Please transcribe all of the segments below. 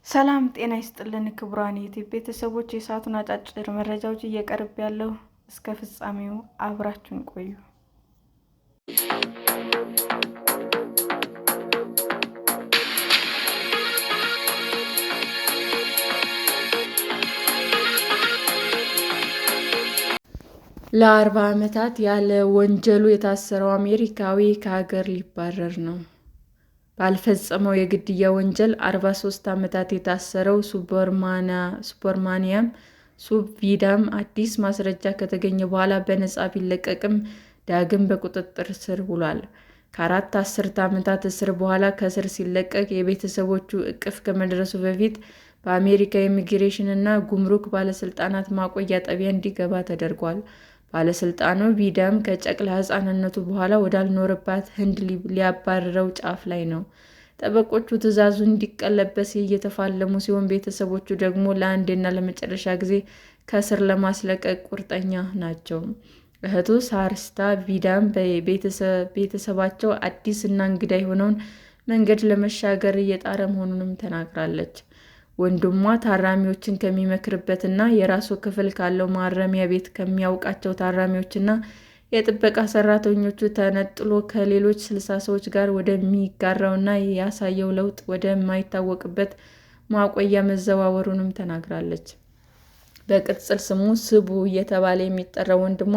ሰላም ጤና ይስጥልን ክቡራን የዩቲዩብ ቤተሰቦች፣ የሰዓቱን አጫጭር መረጃዎች እየቀርብ ያለው እስከ ፍጻሜው አብራችሁን ቆዩ። ለ40 ዓመታት ያለ ወንጀሉ የታሰረው አሜሪካዊ ከሀገር ሊባረር ነው። ባልፈጸመው የግድያ ወንጀል 43 ዓመታት የታሰረው ሱብርማኒያም ቪዳም አዲስ ማስረጃ ከተገኘ በኋላ በነፃ ቢለቀቅም ዳግም በቁጥጥር ስር ውሏል። ከ4 አስርተ ዓመታት እስር በኋላ ከእስር ሲለቀቅ የቤተሰቦቹ እቅፍ ከመድረሱ በፊት በአሜሪካ የኢሚግሬሽን እና ጉምሩክ ባለሥልጣናት ማቆያ ጣቢያ እንዲገባ ተደርጓል። ባለሥልጣኑ ቪዳም ከጨቅላ ሕፃንነቱ በኋላ ወዳልኖረባት ህንድ ሊያባርረው ጫፍ ላይ ነው። ጠበቆቹ ትዕዛዙ እንዲቀለበስ እየተፋለሙ ሲሆን፣ ቤተሰቦቹ ደግሞ ለአንዴና ለመጨረሻ ጊዜ ከእስር ለማስለቀቅ ቁርጠኛ ናቸው። እህቱ ሳርስታ ቪዳም ቤተሰባቸው አዲስ እና እንግዳ የሆነውን መንገድ ለመሻገር እየጣረ መሆኑንም ተናግራለች። ወንድሟ ታራሚዎችን ከሚመክርበት እና የራሱ ክፍል ካለው ማረሚያ ቤት ከሚያውቃቸው ታራሚዎች እና የጥበቃ ሰራተኞቹ ተነጥሎ ከሌሎች 60 ሰዎች ጋር ወደሚጋራው እና ያሳየው ለውጥ ወደማይታወቅበት ማቆያ መዘዋወሩንም ተናግራለች። በቅጽል ስሙ ስቡ እየተባለ የሚጠራው ወንድሟ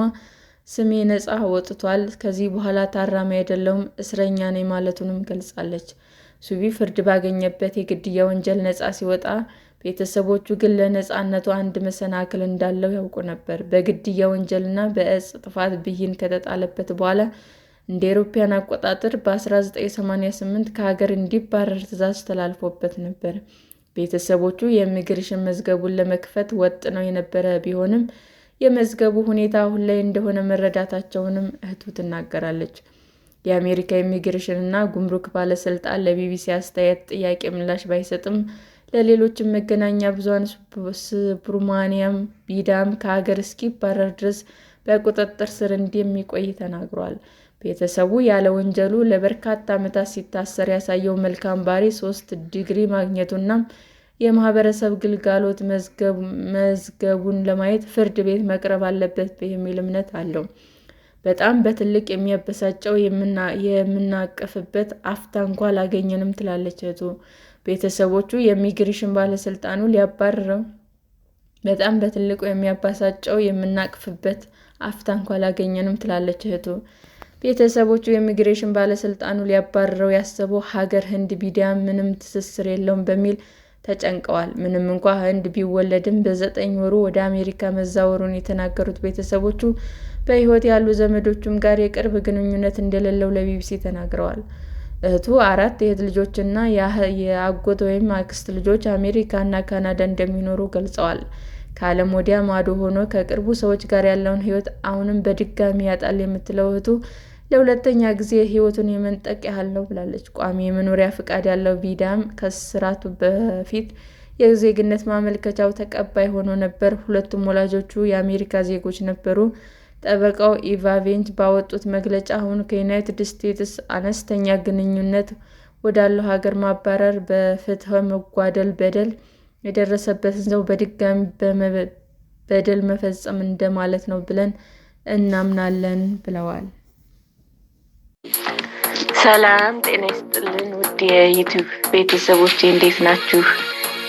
ስሜ ነፃ ወጥቷል፣ ከዚህ በኋላ ታራሚ አይደለሁም፣ እስረኛ ነኝ ማለቱንም ገልጻለች። ሱቢ ፍርድ ባገኘበት የግድያ ወንጀል ነፃ ሲወጣ፣ ቤተሰቦቹ ግን ለነፃነቱ አንድ መሰናክል እንዳለው ያውቁ ነበር። በግድያ ወንጀልና በእጽ ጥፋት ብይን ከተጣለበት በኋላ እንደ አውሮፓውያን አቆጣጠር በ1988 ከሀገር እንዲባረር ትዕዛዝ ተላልፎበት ነበር። ቤተሰቦቹ የኢሚግሬሽን መዝገቡን ለመክፈት ወጥነው የነበረ ቢሆንም የመዝገቡ ሁኔታ አሁን ላይ እንደሆነ መረዳታቸውንም እህቱ ትናገራለች። የአሜሪካ ኢሚግሬሽን እና ጉምሩክ ባለሥልጣን ለቢቢሲ አስተያየት ጥያቄ ምላሽ ባይሰጥም፣ ለሌሎችም መገናኛ ብዙኃን ሱብርማኒያም ቪዳም ከሀገር እስኪባረር ድረስ በቁጥጥር ስር እንደሚቆይ ተናግሯል። ቤተሰቡ ያለ ወንጀሉ ለበርካታ ዓመታት ሲታሰር ያሳየው መልካም ባህሪ 3 ዲግሪ ማግኘቱና የማህበረሰብ ግልጋሎት መዝገቡን ለማየት ፍርድ ቤት መቅረብ አለበት የሚል እምነት አለው። በጣም በትልቅ የሚያበሳጨው የምናቀፍበት አፍታ እንኳ አላገኘንም ትላለች እህቱ። ቤተሰቦቹ የኢሚግሬሽን ባለሥልጣኑ ሊያባርረው በጣም በትልቁ የሚያበሳጨው የምናቅፍበት አፍታ እንኳ አላገኘንም ትላለች እህቱ። ቤተሰቦቹ የኢሚግሬሽን ባለሥልጣኑ ሊያባርረው ያሰበው ሀገር ህንድ ቪዳም ምንም ትስስር የለውም በሚል ተጨንቀዋል። ምንም እንኳ ህንድ ቢወለድም በ9 ወሩ ወደ አሜሪካ መዛወሩን የተናገሩት ቤተሰቦቹ በሕይወት ያሉ ዘመዶቹም ጋር የቅርብ ግንኙነት እንደሌለው ለቢቢሲ ተናግረዋል። እህቱ 4 የእህት ልጆችና የአጎት ወይም አክስት ልጆች አሜሪካ እና ካናዳ እንደሚኖሩ ገልጸዋል። ከዓለም ወዲያ ማዶ ሆኖ ከቅርቡ ሰዎች ጋር ያለውን ሕይወት አሁንም በድጋሚ ያጣል የምትለው እህቱ ለሁለተኛ ጊዜ ሕይወቱን የመንጠቅ ያህል ነው ብላለች። ቋሚ የመኖሪያ ፈቃድ ያለው ቪዳም ከእስራቱ በፊት የዜግነት ማመልከቻው ተቀባይ ሆኖ ነበር። ሁለቱም ወላጆቹ የአሜሪካ ዜጎች ነበሩ። ጠበቃው ኢቫ ቬንች ባወጡት መግለጫ አሁን ከዩናይትድ ስቴትስ አነስተኛ ግንኙነት ወዳለው ሀገር ማባረር በፍትሕ መጓደል በደል የደረሰበትን ሰው በድጋሚ በደል መፈጸም እንደማለት ነው ብለን እናምናለን ብለዋል። ሰላም ጤና ይስጥልን ውድ የዩቲዩብ ቤተሰቦቼ እንዴት ናችሁ?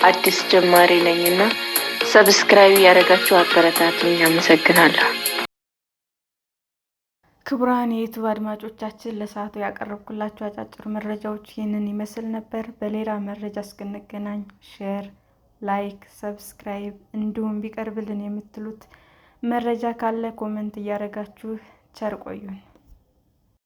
አዲስ ጀማሪ ነኝና ሰብስክራይብ ያደረጋችሁ አበረታቱኝ። አመሰግናለሁ። ክቡራን የዩቲዩብ አድማጮቻችን ለሰዓቱ ያቀረብኩላችሁ አጫጭር መረጃዎች ይህንን ይመስል ነበር። በሌላ መረጃ እስክንገናኝ ሼር፣ ላይክ፣ ሰብስክራይብ እንዲሁም ቢቀርብልን የምትሉት መረጃ ካለ ኮሜንት እያደረጋችሁ ቸር ቆዩን።